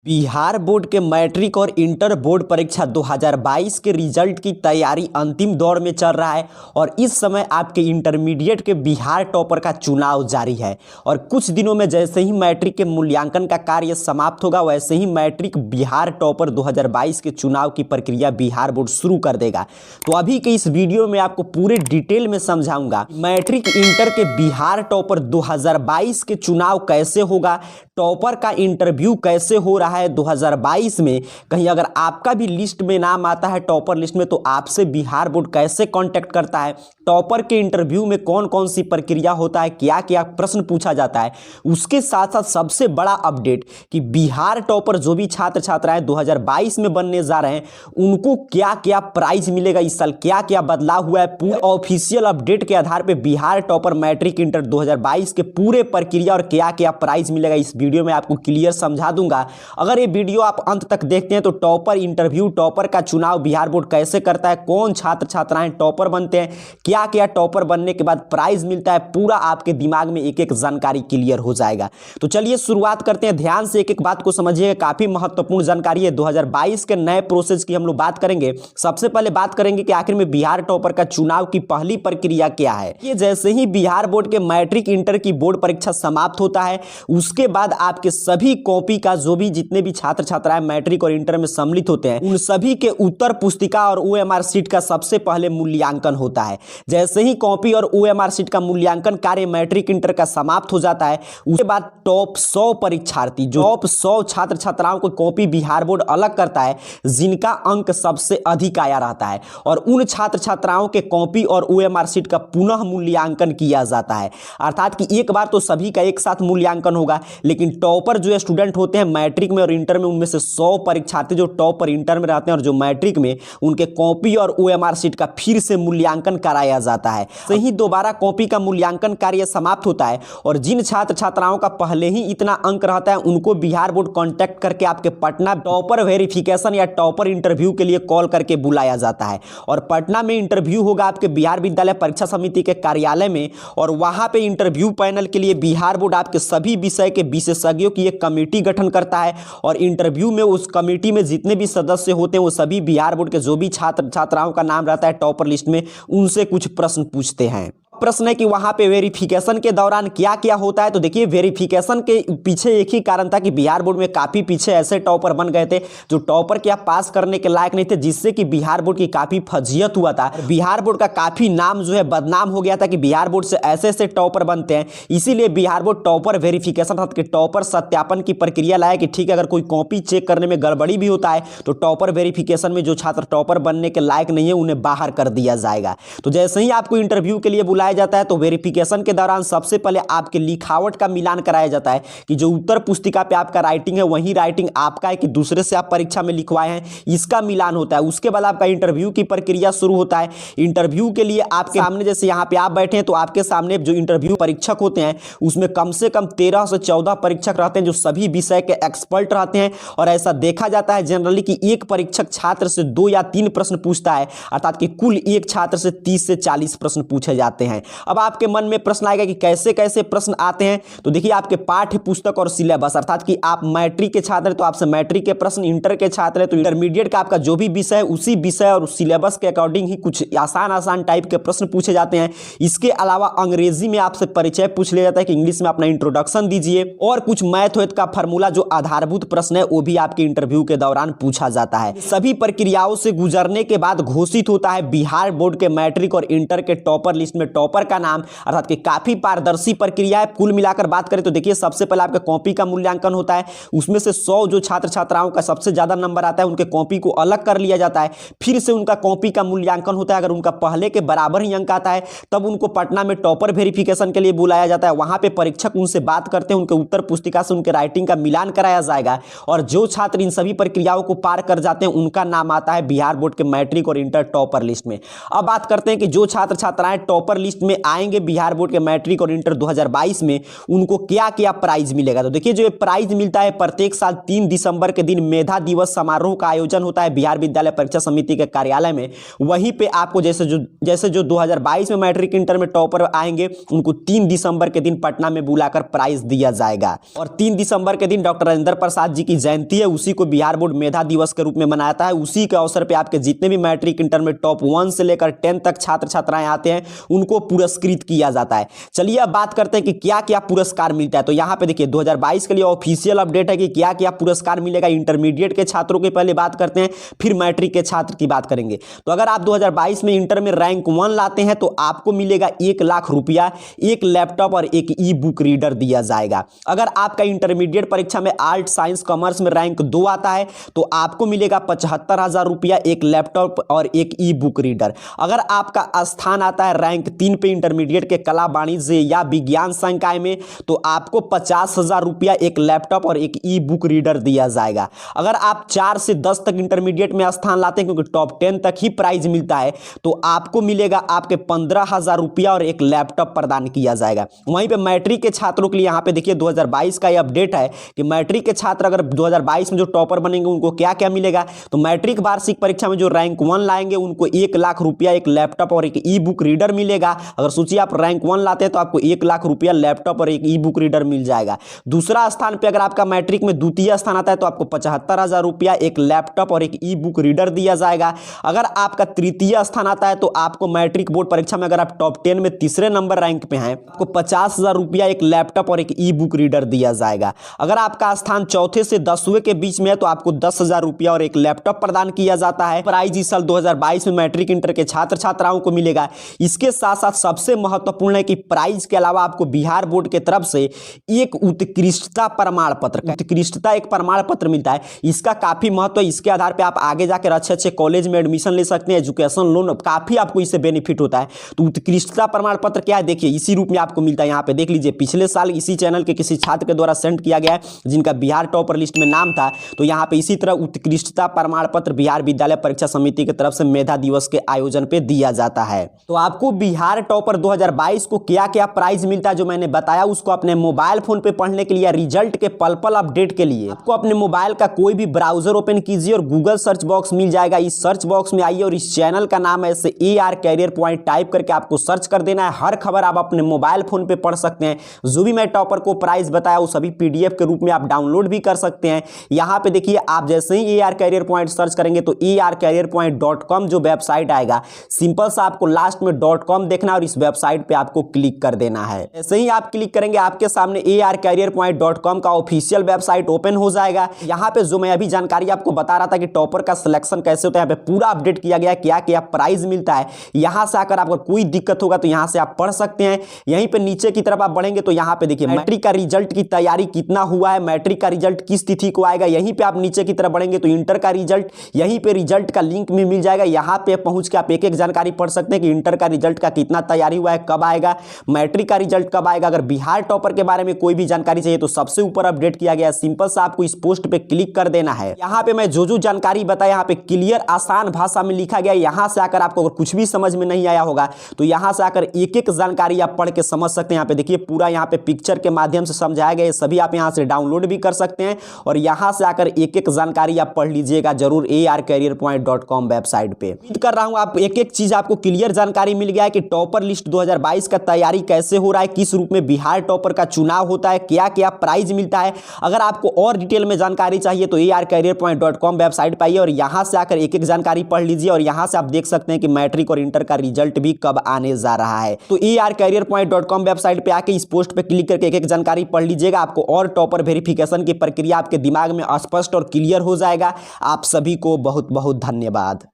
Bihar board के matric और inter board परीक्षा 2022 के रिजल्ट की तैयारी अंतिम दौर में चल रहा है और इस समय आपके इंटरमीडिएट के बिहार टॉपर का चुनाव जारी है। और कुछ दिनों में जैसे ही मैट्रिक के मूल्यांकन का कार्य समाप्त होगा वैसे ही मैट्रिक बिहार टॉपर 2022 के चुनाव की प्रक्रिया बिहार बोर्ड शुरू कर देगा। तो अभी के इस वीडियो में आपको पूरे डिटेल में समझाऊंगा मैट्रिक इंटर के बिहार टॉपर 2022 के चुनाव कैसे होगा, टॉपर का इंटरव्यू कैसे हो रहा है 2022 में। कहीं अगर आपका भी लिस्ट में नाम आता है टॉपर लिस्ट में तो आपसे बिहार बोर्ड कैसे कांटेक्ट करता है, टॉपर के इंटरव्यू में कौन कौन सी प्रक्रिया होता है, क्या क्या प्रश्न पूछा जाता है। उसके साथ साथ सबसे बड़ा अपडेट कि बिहार टॉपर जो भी छात्र छात्राएं 2022 में बनने जा रहे हैं उनको क्या क्या प्राइज मिलेगा, इस साल क्या क्या बदलाव हुआ है, पूरे ऑफिशियल अपडेट के आधार पर बिहार टॉपर मैट्रिक इंटर 2022 के पूरे प्रक्रिया और क्या क्या प्राइज मिलेगा इस वीडियो में आपको क्लियर समझा दूंगा। अगर ये वीडियो आप अंत तक देखते हैं तो टॉपर इंटरव्यू, टॉपर का चुनाव बिहार बोर्ड कैसे करता है, कौन छात्र छात्राएं टॉपर बनते हैं, क्या क्या टॉपर बनने के बाद प्राइज मिलता है, पूरा आपके दिमाग में एक एक जानकारी क्लियर हो जाएगा। तो चलिए शुरुआत करते हैं, ध्यान से एक एक बात को समझिएगा, काफी महत्वपूर्ण जानकारी है। 2022 के नए प्रोसेस की हम लोग बात करेंगे। सबसे पहले बात करेंगे कि आखिर में बिहार टॉपर का चुनाव की पहली प्रक्रिया क्या है। ये जैसे ही बिहार बोर्ड के मैट्रिक इंटर की बोर्ड परीक्षा समाप्त होता है उसके बाद आपके सभी कॉपी का जो भी जितने भी छात्र छात्राएं मैट्रिक और इंटर में सम्मिलित होते हैं उन सभी के उत्तर पुस्तिका और ओएमआर शीट का सबसे पहले मूल्यांकन होता है। जैसे ही कॉपी और ओएमआर शीट का मूल्यांकन कार्य मैट्रिक इंटर का समाप्त हो जाता है उसके बाद टॉप 100 परीक्षार्थी, जो टॉप 100 छात्र छात्राओं को कॉपी बिहार बोर्ड अलग करता है जिनका अंक सबसे अधिक आया रहता है और उन छात्र छात्राओं के कॉपी और ओएमआर शीट का पुनः मूल्यांकन किया जाता है। अर्थात कि एक बार तो सभी का एक साथ मूल्यांकन होगा, लेकिन टॉपर जो स्टूडेंट होते हैं मैट्रिक में और इंटर में उनमें से 100 परीक्षार्थी जो टॉपर इंटर में रहते हैं और जो मैट्रिक में, उनके कॉपी और ओएमआर शीट का फिर से मूल्यांकन कराया जाता है। सही दोबारा कॉपी का मूल्यांकन कार्य समाप्त होता है और जिन छात्र छात्राओं का पहले ही इतना अंक रहता है उनको बिहार बोर्ड कांटेक्ट करके आपके पटना टॉपर वेरिफिकेशन या टॉपर इंटरव्यू के लिए कॉल करके बुलाया जाता है। और पटना में इंटरव्यू होगा आपके बिहार विद्यालय परीक्षा समिति के कार्यालय में और वहां पे इंटरव्यू पैनल के लिए बिहार बोर्ड आपके सभी विषय के विशेषज्ञों की एक कमेटी गठन करता है और इंटरव्यू में उस कमेटी में जितने भी सदस्य होते हैं वो सभी बिहार बोर्ड के जो भी छात्र छात्राओं का नाम रहता है टॉपर लिस्ट में उनसे कुछ प्रश्न पूछते हैं। प्रश्न है कि वहां पे वेरिफिकेशन के दौरान क्या क्या होता है। तो देखिए वेरिफिकेशन के पीछे एक ही कारण था कि बिहार बोर्ड में काफी पीछे ऐसे टॉपर बन गए थे जो टॉपर क्या पास करने के लायक नहीं थे, जिससे कि बिहार बोर्ड की काफी फजीयत हुआ था। बिहार बोर्ड का काफी नाम जो है बदनाम हो गया था कि बिहार बोर्ड से ऐसे ऐसे टॉपर बनते हैं। इसीलिए बिहार बोर्ड टॉपर वेरिफिकेशन अर्थात टॉपर सत्यापन की प्रक्रिया लाया कि ठीक है अगर कोई कॉपी चेक करने में गड़बड़ी भी होता है तो टॉपर वेरिफिकेशन में जो छात्र टॉपर बनने के लायक नहीं है उन्हें बाहर कर दिया जाएगा। तो जैसे ही आपको इंटरव्यू के लिए बुलाया जाता है तो वेरिफिकेशन के दौरान सबसे पहले आपके लिखावट का मिलान कराया जाता है कि जो उत्तर पुस्तिका पे आपका राइटिंग है वही राइटिंग आपका है कि दूसरे से आप परीक्षा में लिखवाए हैं, इसका मिलान होता है। उसके बाद आपका इंटरव्यू की प्रक्रिया शुरू होता है। इंटरव्यू के लिए आपके सामने जैसे यहाँ पे आप बैठे हैं तो आपके सामने जो इंटरव्यू परीक्षक होते हैं उसमें कम से कम 13 से 14 परीक्षक रहते हैं जो सभी विषय के एक्सपर्ट रहते हैं। और ऐसा देखा जाता है जनरली कि एक परीक्षक छात्र से 2 या 3 प्रश्न पूछता है, अर्थात कि कुल एक छात्र से 30 से 40 प्रश्न पूछे जाते हैं। अब आपके मन में प्रश्न आएगा कि कैसे कैसे प्रश्न आते हैं। तो देखिए आपके पाठ्य पुस्तक और सिलेबस, अर्थात कि आप मैट्रिक के छात्र हैं तो आपसे मैट्रिक के प्रश्न, इंटर के छात्र हैं तो इंटरमीडिएट का आपका जो भी विषय है उसी विषय और सिलेबस के अकॉर्डिंग ही कुछ आसान आसान टाइप के प्रश्न पूछे जाते हैं। इसके अलावा अंग्रेजी में आपसे परिचय पूछ लिया जाता है कि इंग्लिश में अपना इंट्रोडक्शन दीजिए और कुछ मैथ वैथ का फॉर्मूला जो आधारभूत प्रश्न है वो भी आपके इंटरव्यू के दौरान पूछा जाता है। सभी प्रक्रियाओं से गुजरने के बाद घोषित होता है बिहार बोर्ड के मैट्रिक और इंटर के टॉपर लिस्ट में टॉपर का नाम, अर्थात कि काफी पारदर्शी प्रक्रिया है। कुल मिलाकर बात करें तो देखिए सबसे पहले आपका कॉपी का मूल्यांकन होता है, उसमें से 100 जो छात्र छात्राओं का सबसे ज्यादा नंबर आता है उनके कॉपी को अलग कर लिया जाता है। फिर से उनका कॉपी का मूल्यांकन होता है, अगर उनका पहले के बराबर ही अंक आता है तब उनको पटना में टॉपर वेरिफिकेशन के लिए बुलाया जाता है। वहां पे परीक्षक उनसे बात करते हैं, उनके उत्तर पुस्तिका से उनके राइटिंग का मिलान कराया जाएगा और जो छात्र इन सभी प्रक्रियाओं को पार कर जाते हैं उनका नाम आता है बिहार बोर्ड के मैट्रिक और इंटर टॉपर लिस्ट में। अब बात करते हैं कि जो छात्र छात्राएं टॉपर लिस्ट लिस्ट में आएंगे बिहार बोर्ड के मैट्रिक और इंटर 2022 में, उनको क्या क्या प्राइज मिलेगा। तो देखिए, जो ये प्राइज मिलता है, प्रत्येक साल 3 दिसंबर के दिन मेधा दिवस समारोह का आयोजन होता है बिहार विद्यालय परीक्षा समिति के कार्यालय में। वहीं पे आपको जैसे जो 2022 में मैट्रिक इंटर में टॉपर आएंगे, उनको 3 दिसंबर के दिन पटना में बुलाकर प्राइज दिया जाएगा। और 3 दिसंबर के दिन डॉक्टर राजेंद्र प्रसाद जी की जयंती है, उसी को बिहार बोर्ड मेधा दिवस के रूप में मनाता है। उसी के अवसर पर आपके जितने भी मैट्रिक इंटर में टॉप 1 से लेकर 10 तक छात्र छात्राएं आते हैं, उनको पुरस्कृत किया जाता है। चलिए अब बात करते हैं कि क्या क्या पुरस्कार मिलता है। तो यहाँ पे देखिए, 2022 के लिए ऑफिशियल अपडेट है कि क्या क्या पुरस्कार मिलेगा इंटरमीडिएट के छात्रों की। पहले बात करते हैं, फिर मैट्रिक के छात्र की बात करेंगे। तो अगर आप 2022 में इंटर में रैंक 1 लाते हैं तो आपको मिलेगा 1 लाख रुपया, एक लैपटॉप और एक ई बुक रीडर दिया जाएगा। अगर आपका इंटरमीडिएट परीक्षा में आर्ट साइंस कॉमर्स में रैंक 2 आता है तो आपको मिलेगा 75,000 रुपया, एक लैपटॉप और एक ई बुक रीडर। अगर आपका स्थान आता है रैंक 3 पे इंटरमीडिएट के कला वाणिज्य या विज्ञान संकाय में, तो आपको 50,000 रुपया, एक लैपटॉप और एक ई बुक रीडर दिया जाएगा। अगर आप 4 से 10 तक इंटरमीडिएट में स्थान लाते हैं, क्योंकि टॉप 10 तक ही प्राइज मिलता है, तो आपको मिलेगा आपके 15,000 रुपया और एक लैपटॉप प्रदान किया जाएगा। वहीं पे मैट्रिक के छात्रों के लिए यहाँ पे देखिए 2022 का ये अपडेट है कि मैट्रिक के छात्र अगर 2022 में जो टॉपर बनेंगे उनको क्या क्या मिलेगा। तो मैट्रिक वार्षिक परीक्षा में जो रैंक 1 लाएंगे उनको 1 लाख रुपया, एक लैपटॉप और एक ई बुक रीडर मिलेगा। अगर सोचिए आप रैंक 1 लाते हैं तो आपको 1 लाख रुपया, लैपटॉप और एक ई बुक रीडर मिल जाएगा। दूसरा स्थान पे अगर आपका मैट्रिक में द्वितीय स्थान आता है तो आपको 75,000 रुपया, एक लैपटॉप और एक ई बुक रीडर दिया जाएगा। अगर आपका तृतीय स्थान आता है तो आपको मैट्रिक बोर्ड परीक्षा में अगर आप टॉप 10 में तीसरे नंबर रैंक पे हैं, आपको 50,000 रुपया, एक लैपटॉप और एक ई बुक रीडर दिया जाएगा। अगर आपका स्थान चौथे से 10वें के बीच में है तो आपको 10,000 रुपया और एक लैपटॉप प्रदान किया जाता है। प्राइज इस साल 2022 में मैट्रिक इंटर के छात्र छात्राओं को मिलेगा। इसके साथ साथ सबसे महत्वपूर्ण है कि प्राइज के अलावा आपको बिहार बोर्ड के तरफ से एक उत्कृष्टता प्रमाण पत्र, उत्कृष्टता एक प्रमाण पत्र मिलता है। इसका काफी महत्व है। इसके आधार पे आप आगे जाकर अच्छे अच्छे कॉलेज में एडमिशन ले सकते हैं, एजुकेशन लोन, काफी आपको इससे बेनिफिट होता है। तो उत्कृष्टता प्रमाण पत्र क्या है, देखिए इसी रूप में आपको मिलता है। यहाँ पे देख लीजिए, पिछले साल इसी चैनल के किसी छात्र के द्वारा सेंड किया गया है जिनका बिहार टॉपर लिस्ट में नाम था। तो यहाँ पे इसी तरह उत्कृष्टता प्रमाण पत्र बिहार विद्यालय परीक्षा समिति की तरफ से मेधा दिवस के आयोजन पे दिया जाता है। तो आपको बिहार टॉपर 2022 को क्या क्या प्राइज मिलता है जो मैंने बताया, उसको अपने मोबाइल फोन पे पढ़ने के लिए, रिजल्ट के पल पल अपडेट के लिए आपको अपने मोबाइल का कोई भी ब्राउजर ओपन कीजिए और गूगल सर्च बॉक्स मिल जाएगा। इस सर्च बॉक्स में आइए और इस चैनल का नाम है ऐसे AR कैरियर पॉइंट टाइप करके आपको सर्च कर देना है। हर खबर आप अपने मोबाइल फोन पे पढ़ सकते हैं। जो भी मैं टॉपर को प्राइज बताया वो सभी PDF के रूप में आप डाउनलोड भी कर सकते हैं। यहाँ पे देखिए, आप जैसे ही AR कैरियर पॉइंट सर्च करेंगे तो arcareerpoint.com जो वेबसाइट आएगा, सिंपल सा आपको लास्ट में .com देखना है और इस वेबसाइट पे आपको क्लिक कर देना है। जैसे ही आप क्लिक करेंगे आपके सामने arcareerpoint.com का ऑफिशियल वेबसाइट ओपन हो जाएगा। यहाँ पे जो मैं अभी जानकारी आपको बता रहा था कि टॉपर का सिलेक्शन कैसे होता है, यहाँ पे पूरा अपडेट किया गया है, क्या क्या प्राइज मिलता है। यहाँ से आकर आपको कोई दिक्कत होगा तो यहाँ से आप पढ़ सकते हैं। यहीं पे नीचे की तरफ आप बढ़ेंगे तो यहाँ पे देखिए मैट्रिक का रिजल्ट की तैयारी कितना हुआ है, मैट्रिक का रिजल्ट किस तिथि को आएगा। यहीं पे आप नीचे की तरफ बढ़ेंगे तो इंटर का रिजल्ट, यहीं पे रिजल्ट का लिंक भी मिल जाएगा। यहाँ पे पहुंच के आप एक एक जानकारी पढ़ सकते हैं कि इंटर का रिजल्ट का कितना तैयारी हुआ है, कब आएगा, मैट्रिक का रिजल्ट कब आएगा। अगर बिहार टॉपर के बारे में कोई भी जानकारी चाहिए तो सबसे ऊपर अपडेट किया गया है। सिंपल सा आपको इस पोस्ट पे क्लिक कर देना है। यहाँ पे मैं जो जानकारी बताया यहाँ पे क्लियर आसान भाषा में लिखा गया है। यहाँ से आकर आपको अगर कुछ भी समझ में नहीं आया होगा तो यहाँ से आकर एक एक जानकारी आप पढ़ के समझ सकते हैं। यहाँ पे देखिए पूरा यहाँ पे पिक्चर के माध्यम से समझाया गया है, सभी आप यहाँ से डाउनलोड भी कर सकते हैं और यहाँ से आकर एक एक जानकारी आप पढ़ लीजिएगा जरूर arcareerpoint.com वेबसाइट पे। उम्मीद कर रहा हूँ आप एक एक चीज आपको क्लियर जानकारी मिल गया है कि टॉपर लिस्ट 2022 का तैयारी कैसे हो रहा है, किस रूप में बिहार टॉपर का चुनाव होता है, क्या क्या प्राइज मिलता है। अगर आपको और डिटेल में जानकारी चाहिए तो arcareerpoint.com वेबसाइट पर आइए और यहाँ से आकर एक एक जानकारी पढ़ लीजिए और यहाँ से आप देख सकते हैं कि मैट्रिक और इंटर का रिजल्ट भी कब आने जा रहा है। तो arcareerpoint.com वेबसाइट पे आके इस पोस्ट पे क्लिक करके एक एक जानकारी पढ़ लीजिएगा। आपको और टॉपर वेरिफिकेशन की प्रक्रिया आपके दिमाग में स्पष्ट और क्लियर हो जाएगा। आप सभी को बहुत बहुत धन्यवाद।